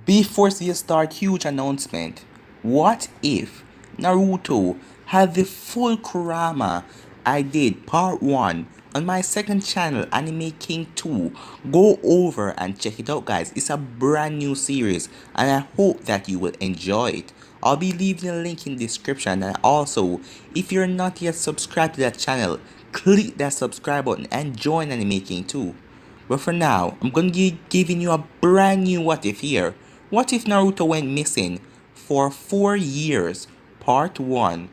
Before you start, huge announcement. What if Naruto had the full Kurama I did part 1 on my second channel, Anime King 2? Go over and check it out, guys. It's a brand new series and I hope that you will enjoy it. I'll be leaving a link in the description, and also if you're not yet subscribed to that channel, click that subscribe button and join Anime King 2. But for now, I'm gonna be giving you a brand new what if here. What if Naruto went missing for 4 years? Part 1.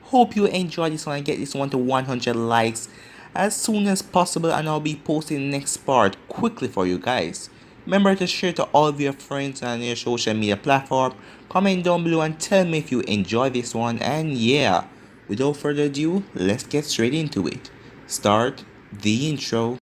Hope you enjoy this one and get this one to 100 likes as soon as possible, and I'll be posting the next part quickly for you guys. Remember to share to all of your friends on your social media platform. Comment down below and tell me if you enjoy this one, and yeah, without further ado, let's get straight into it. Start the intro.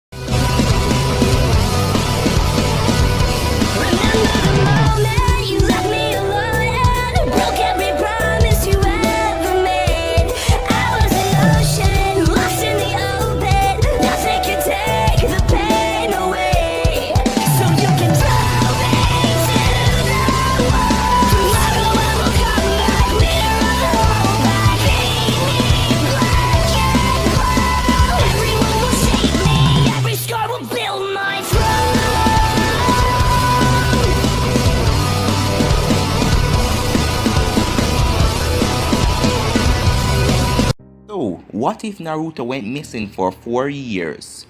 So, what if Naruto went missing for 4 years?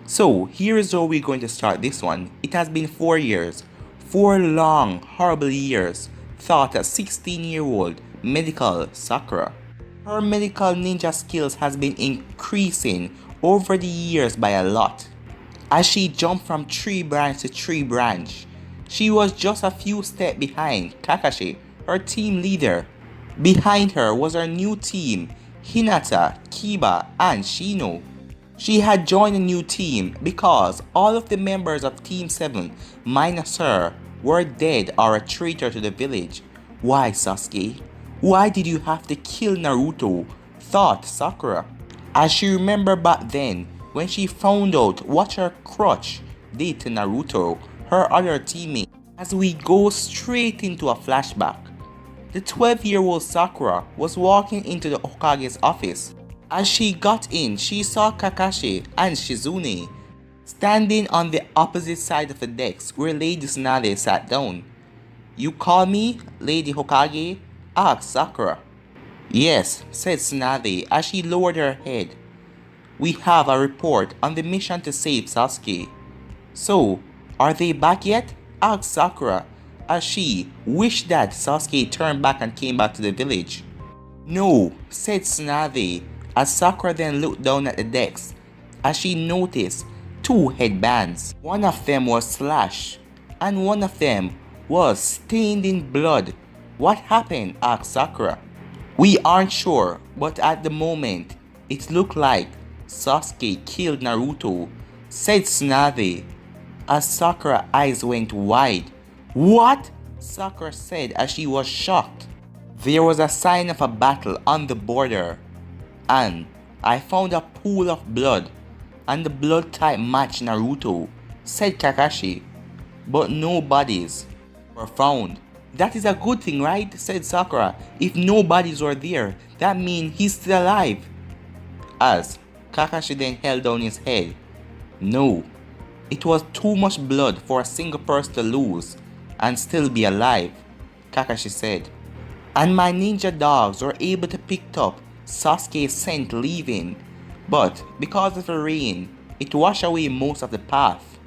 So, here is how we're going to start this one. It has been 4 years. 4 long, horrible years, thought a 16-year-old medical Sakura. Her medical ninja skills has been increasing over the years by a lot. As she jumped from tree branch to tree branch, she was just a few steps behind Kakashi, her team leader. Behind her was her new team, Hinata, Kiba, and Shino. She had joined a new team because all of the members of Team 7, minus her, were dead or a traitor to the village. Why, Sasuke? Why did you have to kill Naruto? Thought Sakura. As she remembered back then, when she found out what her crutch did to Naruto, her other teammate. As we go straight into a flashback, the 12-year-old Sakura was walking into the Hokage's office. As she got in, she saw Kakashi and Shizune standing on the opposite side of the desk where Lady Tsunade sat down. "You call me, Lady Hokage?" asked Sakura. "Yes," said Tsunade as she lowered her head. "We have a report on the mission to save Sasuke." "So, are they back yet?" asked Sakura, as she wished that Sasuke turned back and came back to the village. "No," said Tsunade, as Sakura then looked down at the desk, as she noticed 2 headbands. One of them was slashed, and one of them was stained in blood. "What happened?" asked Sakura. "We aren't sure, but at the moment, it looked like Sasuke killed Naruto," said Tsunade, as Sakura's eyes went wide. "What?" Sakura said as she was shocked. "There was a sign of a battle on the border, and I found a pool of blood, and the blood type matched Naruto," said Kakashi. "But no bodies were found." "That is a good thing, right?" said Sakura. "If no bodies were there, that means he's still alive." As Kakashi then held down his head. "No, it was too much blood for a single person to lose and still be alive," Kakashi said. "And my ninja dogs were able to pick up Sasuke's scent leaving, but because of the rain, it washed away most of the path.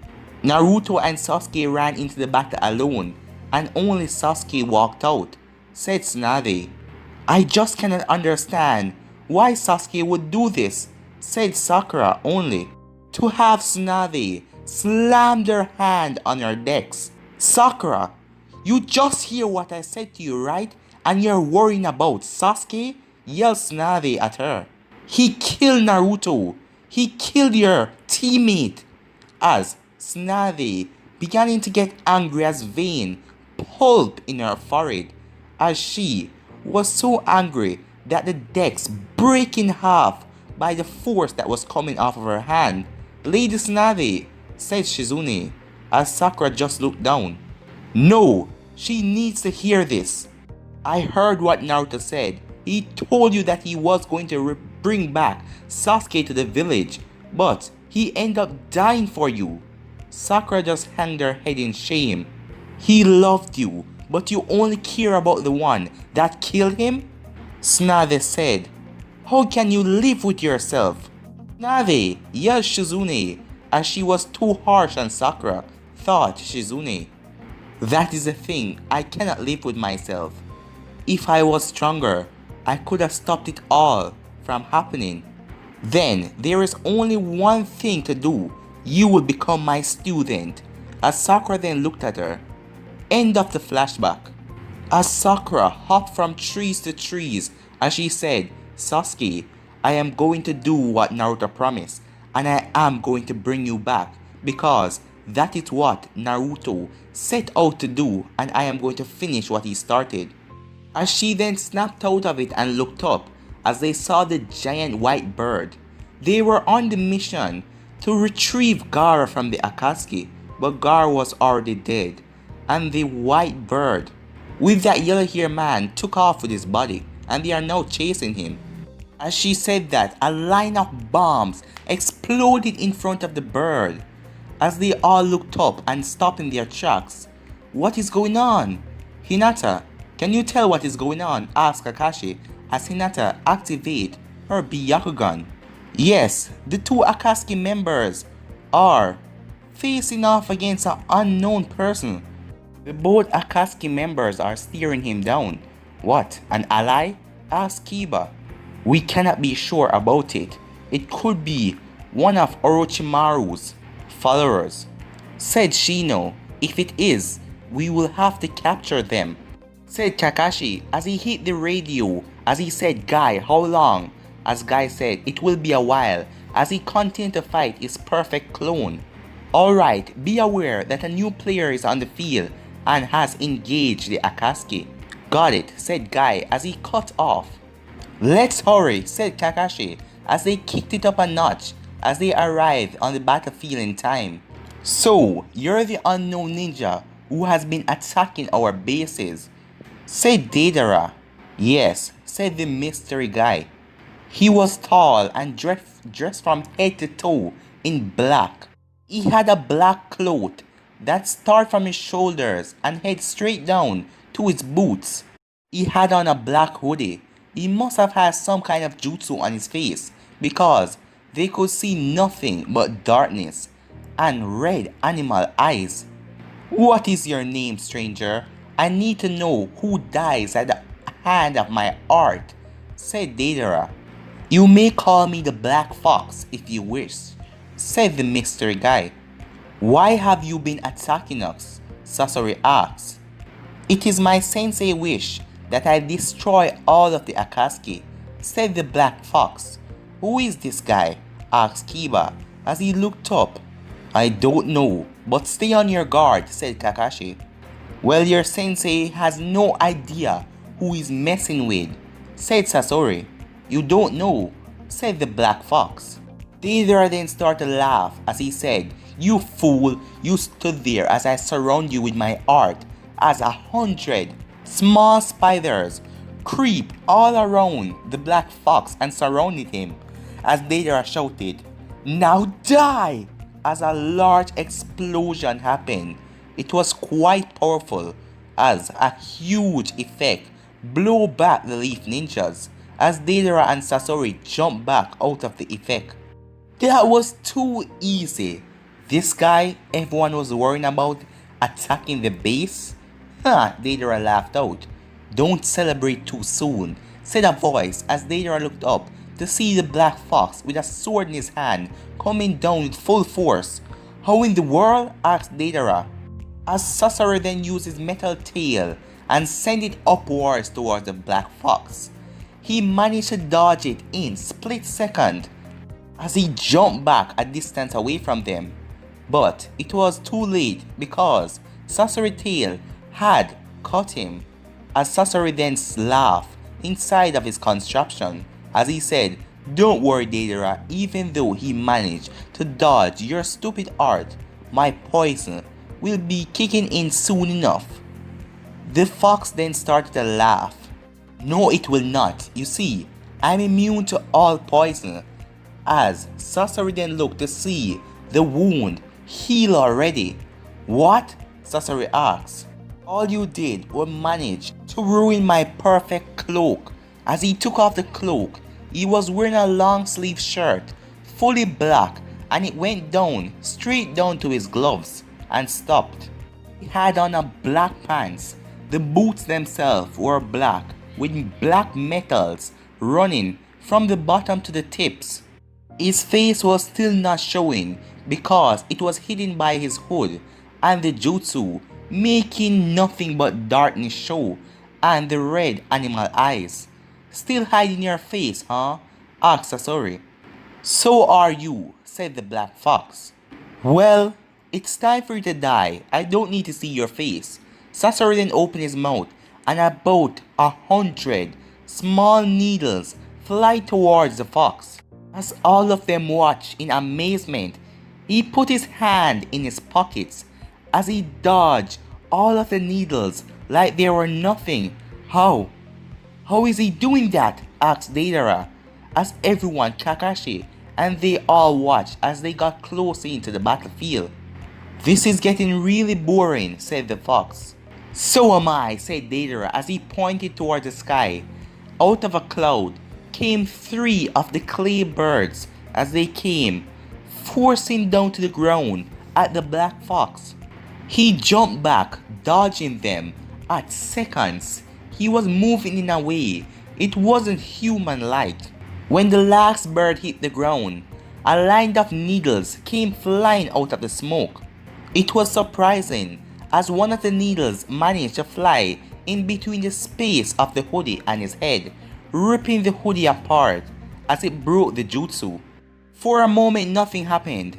Naruto and Sasuke ran into the battle alone, and only Sasuke walked out," said Tsunade. "I just cannot understand why Sasuke would do this," said Sakura only. To have Tsunade slam their hand on her decks. "Sakura, you just hear what I said to you, right? And you're worrying about Sasuke?" yelled Tsunade at her. "He killed Naruto. He killed your teammate." As Tsunade beginning to get angry as vein pulped in her forehead, as she was so angry that the decks break in half by the force that was coming off of her hand. "Lady Tsunade," said Shizune, as Sakura just looked down. "No, She needs to hear this. I heard what Naruto said. He told you that he was going to bring back Sasuke to the village, but he ended up dying for you. Sakura just hung her head in shame. He loved you, but you only care about the one that killed him? Tsunade said. How can you live with yourself? Tsunade yelled Shizune as she was too harsh on Sakura, thought Shizune. That is the thing, I cannot live with myself. If I was stronger, I could have stopped it all from happening. Then there is only one thing to do. You will become my student. As Sakura then looked at her. End of the flashback. As Sakura hopped from trees to trees as she said, Sasuke, I am going to do what Naruto promised and I am going to bring you back because that is what Naruto set out to do and I am going to finish what he started. As she then snapped out of it and looked up as they saw the giant white bird. They were on the mission to retrieve Gaara from the Akatsuki, but Gaara was already dead. And the white bird with that yellow hair man took off with his body and they are now chasing him. As she said that, a line of bombs exploded in front of the bird. As they all looked up and stopped in their tracks. What is going on? Hinata, can you tell what is going on? Asked Kakashi as Hinata activated her Byakugan. Yes, the two Akatsuki members are facing off against an unknown person. The both Akatsuki members are staring him down. What, an ally? Asked Kiba. We cannot be sure about it. It could be one of Orochimaru's followers. Said Shino. If it is, we will have to capture them. Said Kakashi as he hit the radio as he said, Guy, how long? As Guy said, it will be a while as he continued to fight his perfect clone. Alright, be aware that a new player is on the field and has engaged the Akatsuki. Got it, said Guy as he cut off. Let's hurry, said Kakashi as they kicked it up a notch as they arrived on the battlefield in time. So, you're the unknown ninja who has been attacking our bases, said Deidara. Yes, said the mystery guy. He was tall and dressed from head to toe in black. He had a black cloth that started from his shoulders and head straight down to his boots. He had on a black hoodie. He must have had some kind of jutsu on his face because they could see nothing but darkness and red animal eyes. What is your name, stranger? I need to know who dies at the hand of my art, said Deidara. You may call me the Black Fox if you wish, said the mystery guy. Why have you been attacking us? Sasori asked. It is my sensei wish that I destroy all of the Akatsuki, said the Black Fox. Who is this guy? Asked Kiba as he looked up. I don't know, but stay on your guard, said Kakashi. Well, your sensei has no idea who he's messing with, said Sasori. You don't know, said the Black Fox. Deidara then started to laugh as he said, You fool, you stood there as I surround you with my art as 100 small spiders creep all around the Black Fox and surrounded him as Deidara shouted, Now die! As a large explosion happened. It was quite powerful as a huge effect blew back the Leaf Ninjas as Deidara and Sasori jumped back out of the effect. That was too easy. This guy everyone was worrying about attacking the base? Deidara laughed out. Don't celebrate too soon, said a voice as Deidara looked up to see the Black Fox with a sword in his hand coming down with full force. How in the world? Asked Deidara. As Sasori then used his metal tail and sent it upwards towards the Black Fox. He managed to dodge it in split second as he jumped back a distance away from them. But it was too late because Sasori's tail had caught him. As Sasori then laughed inside of his contraption as he said, Don't worry Deidara, even though he managed to dodge your stupid art, my poison will be kicking in soon enough. The fox then started to laugh. No, it will not. You see, I'm immune to all poison. As Sasori then looked to see the wound heal already. What? Sasori asked. All you did was manage to ruin my perfect cloak. As he took off the cloak, he was wearing a long sleeve shirt, fully black, and it went down, straight down to his gloves, and stopped. He had on a black pants. The boots themselves were black, with black metals running from the bottom to the tips. His face was still not showing because it was hidden by his hood and the jutsu, making nothing but darkness show and the red animal eyes. Still hiding your face, huh? Asked Sasori. So are you, said the black fox. Well, it's time for you to die. I don't need to see your face. Sasori then opened his mouth and about 100 small needles fly towards the fox. As all of them watched in amazement, he put his hand in his pockets as he dodged all of the needles like they were nothing. How? How is he doing that? Asked Deidara, as everyone, Kakashi, and they all watched as they got closer into the battlefield. This is getting really boring, said the fox. So am I, said Deidara as he pointed toward the sky. Out of a cloud came 3 of the clay birds as they came, forcing down to the ground at the black fox. He jumped back, dodging them. At seconds, he was moving in a way it wasn't human-like. When the last bird hit the ground, a line of needles came flying out of the smoke. It was surprising as one of the needles managed to fly in between the space of the hoodie and his head, ripping the hoodie apart as it broke the jutsu. For a moment nothing happened.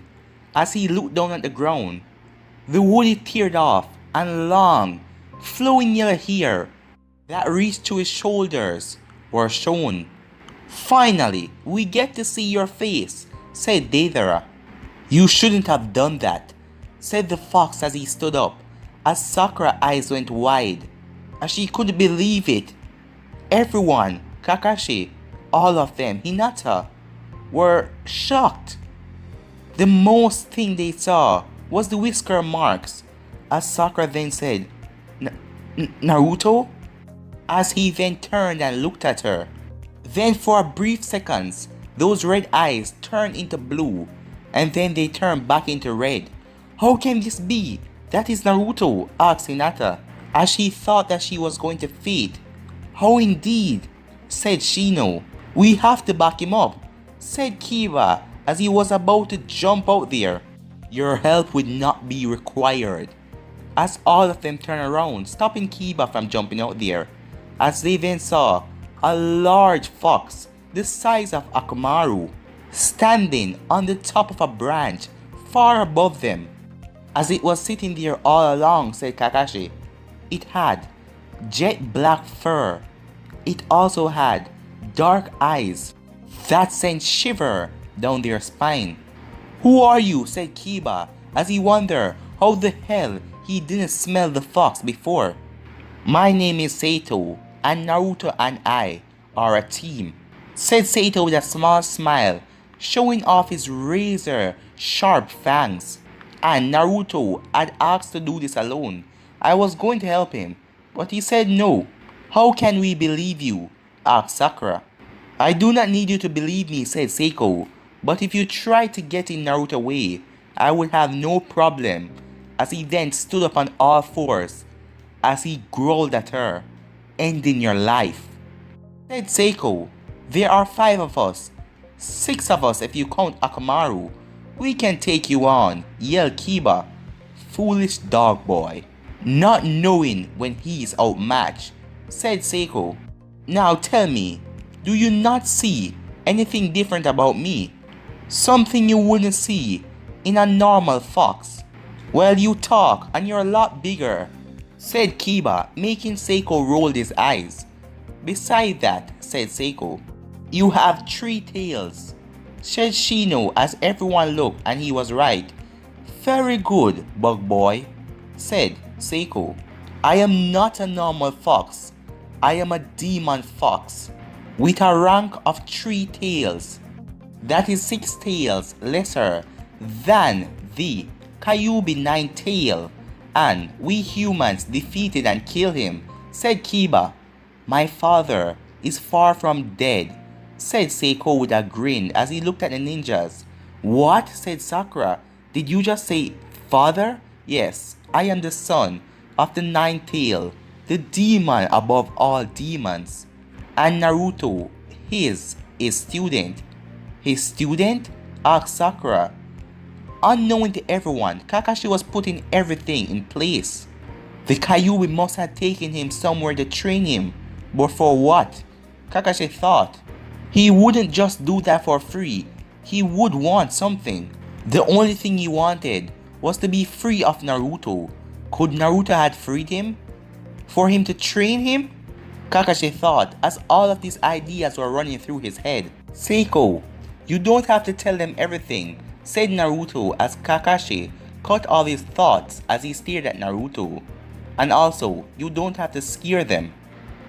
As he looked down at the ground, the hoodie teared off and long, flowing yellow hair that reached to his shoulders were shown. Finally, we get to see your face, said Deidara. You shouldn't have done that, said the fox as he stood up, as Sakura's eyes went wide, as she couldn't believe it. Everyone, Kakashi, all of them, Hinata, were shocked. The most thing they saw was the whisker marks, as Sakura then said, Naruto? As he then turned and looked at her. Then for a brief seconds, those red eyes turned into blue, and then they turned back into red. How can this be? That is Naruto, asked Hinata, as she thought that she was going to faint. How indeed, said Shino. We have to back him up, said Kiba, as he was about to jump out there. Your help would not be required. As all of them turned around, stopping Kiba from jumping out there, as they then saw a large fox the size of Akamaru standing on the top of a branch far above them. As it was sitting there all along, said Kakashi, it had jet black fur. It also had dark eyes that sent shiver down their spine. Who are you? Said Kiba, as he wondered how the hell he didn't smell the fox before. My name is Saito, and Naruto and I are a team, said Saito with a small smile, showing off his razor sharp fangs. And Naruto had asked to do this alone. I was going to help him, but he said no. How can we believe you? Asked Sakura. I do not need you to believe me, said Seiko, but if you try to get in Naruto's way, I will have no problem. As he then stood up on all fours, as he growled at her, ending your life. Said Seiko, there are 5 of us, 6 of us if you count Akamaru. We can take you on, yelled Kiba. Foolish dog boy, not knowing when he is outmatched, said Seiko. Now tell me, do you not see anything different about me? Something you wouldn't see in a normal fox? Well, you talk and you're a lot bigger, said Kiba, making Seiko roll his eyes. Beside that, said Seiko, you have 3 tails, said Shino as everyone looked and he was right. Very good, bug boy, said Seiko. I am not a normal fox. I am a demon fox with a rank of 3 tails. That is 6 tails lesser than the Kyuubi 9 tail, and we humans defeated and killed him, said Kiba. My father is far from dead, said Seiko with a grin as he looked at the ninjas. What? Said Sakura. Did you just say father? Yes, I am the son of the 9th tail, the demon above all demons. And Naruto, his student. His student? Asked Sakura. Unknown to everyone, Kakashi was putting everything in place. The Kyuubi must have taken him somewhere to train him. But for what? Kakashi thought. He wouldn't just do that for free. He would want something. The only thing he wanted was to be free of Naruto. Could Naruto have freed him? For him to train him? Kakashi thought as all of these ideas were running through his head. Seiko, you don't have to tell them everything, said Naruto as Kakashi cut off his thoughts as he stared at Naruto. And also, you don't have to scare them.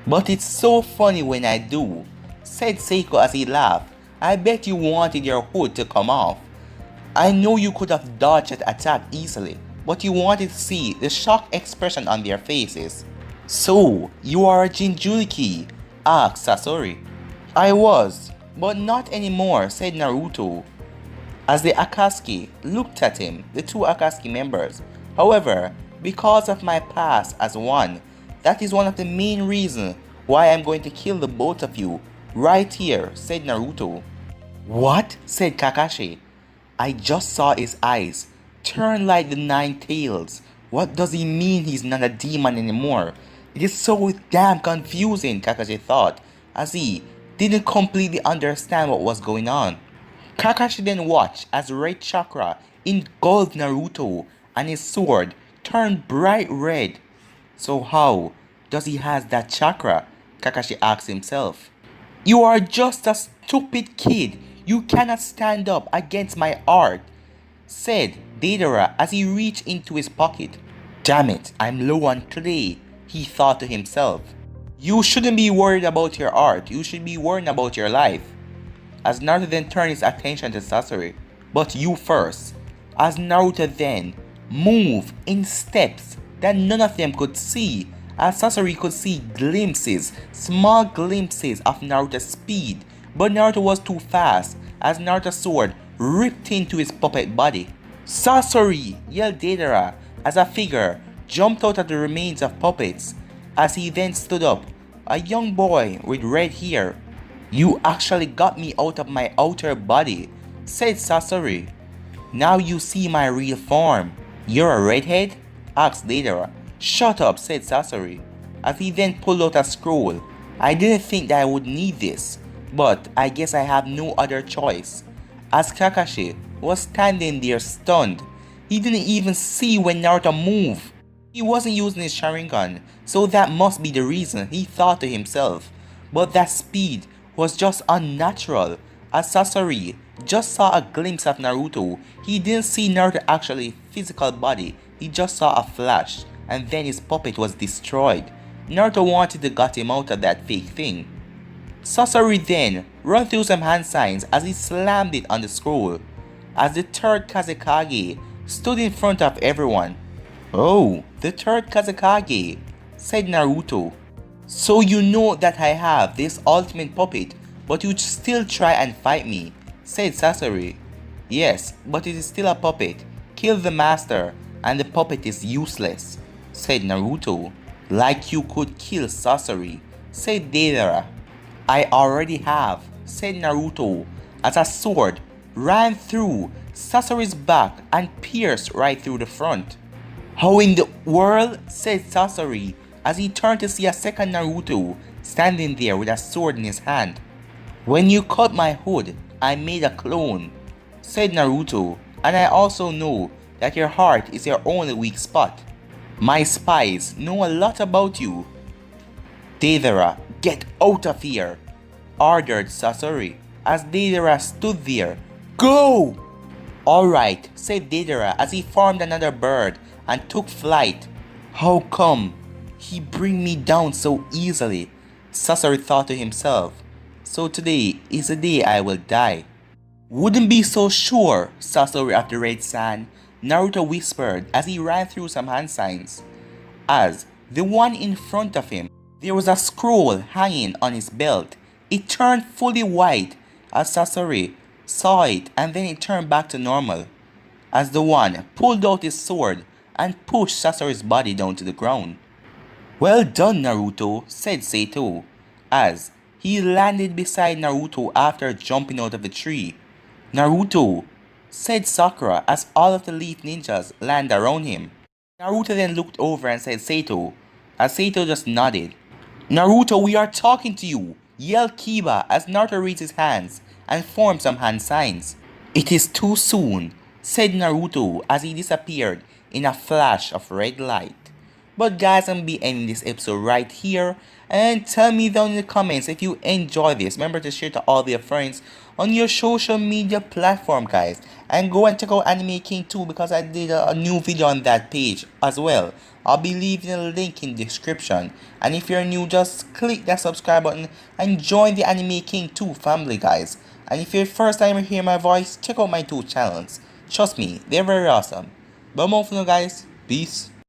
But it's so funny when I do, said Seiko as he laughed. I bet you wanted your hood to come off. I know you could have dodged that attack easily, but you wanted to see the shocked expression on their faces. So, you are a Jinchuriki? Asked Sasori. I was, but not anymore, said Naruto. As the Akatsuki looked at him, the 2 Akatsuki members. However, because of my past as one, that is one of the main reasons why I'm going to kill the both of you right here, said Naruto. What? Said Kakashi. I just saw his eyes turn like the 9 tails. What does he mean he's not a demon anymore? It is so damn confusing, Kakashi thought, as he didn't completely understand what was going on. Kakashi then watched as red chakra engulfed Naruto and his sword turned bright red. So how does he have that chakra? Kakashi asked himself. You are just a stupid kid. You cannot stand up against my art, said Deidara as he reached into his pocket. Damn it, I'm low on clay, he thought to himself. You shouldn't be worried about your art, you should be worrying about your life. As Naruto then turned his attention to Sasori. But you first. As Naruto then moved in steps that none of them could see, as Sasori could see glimpses, small glimpses of Naruto's speed. But Naruto was too fast as Naruto's sword ripped into his puppet body. Sasori! Yelled Deidara as a figure jumped out of the remains of puppets. As he then stood up, a young boy with red hair. You actually got me out of my outer body, said Sasori. Now you see my real form. You're a redhead? Asked Deidara. Shut up, said Sasori, as he then pulled out a scroll. I didn't think that I would need this, but I guess I have no other choice. As Kakashi was standing there stunned, he didn't even see when Naruto moved. He wasn't using his Sharingan, so that must be the reason, he thought to himself. But that speed was just unnatural. As Sasori just saw a glimpse of Naruto, he didn't see Naruto's actually physical body, he just saw a flash, and then his puppet was destroyed. Naruto wanted to get him out of that fake thing. Sasori then ran through some hand signs as he slammed it on the scroll, as the 3rd Kazekage stood in front of everyone. Oh, the 3rd Kazekage, said Naruto. So you know that I have this ultimate puppet, but you still try and fight me, said Sasori. Yes, but it is still a puppet. Kill the master and the puppet is useless, said Naruto. Like you could kill Sasori, said Deidara. I already have, said Naruto, as a sword ran through Sasori's back and pierced right through the front. How in the world? Said Sasori as he turned to see a second Naruto standing there with a sword in his hand. When you cut my hood, I made a clone, said Naruto, and I also know that your heart is your only weak spot. My spies know a lot about you. Deidara, get out of here, ordered Sasori as Deidara stood there. Go! Alright, said Deidara as he formed another bird and took flight. How come? He bring me down so easily, Sasori thought to himself. So today is the day I will die. Wouldn't be so sure, Sasori of the Red Sand, Naruto whispered as he ran through some hand signs. As the one in front of him, there was a scroll hanging on his belt. It turned fully white as Sasori saw it, and then it turned back to normal as the one pulled out his sword and pushed Sasori's body down to the ground. Well done, Naruto, said Saito, as he landed beside Naruto after jumping out of the tree. Naruto, said Sakura as all of the Leaf Ninjas landed around him. Naruto then looked over and said Saito, as Saito just nodded. Naruto, we are talking to you, yelled Kiba as Naruto raised his hands and formed some hand signs. It is too soon, said Naruto as he disappeared in a flash of red light. But guys, I'm gonna be ending this episode right here, and tell me down in the comments if you enjoy this. Remember to share to all your friends on your social media platform, guys, and go and check out Anime King 2 because I did a new video on that page as well. I'll be leaving a link in the description, and if you're new, just click that subscribe button and join the Anime King 2 family, guys. And if you're first time hear my voice, check out my two channels. Trust me, they're very awesome. But more for now, guys. Peace.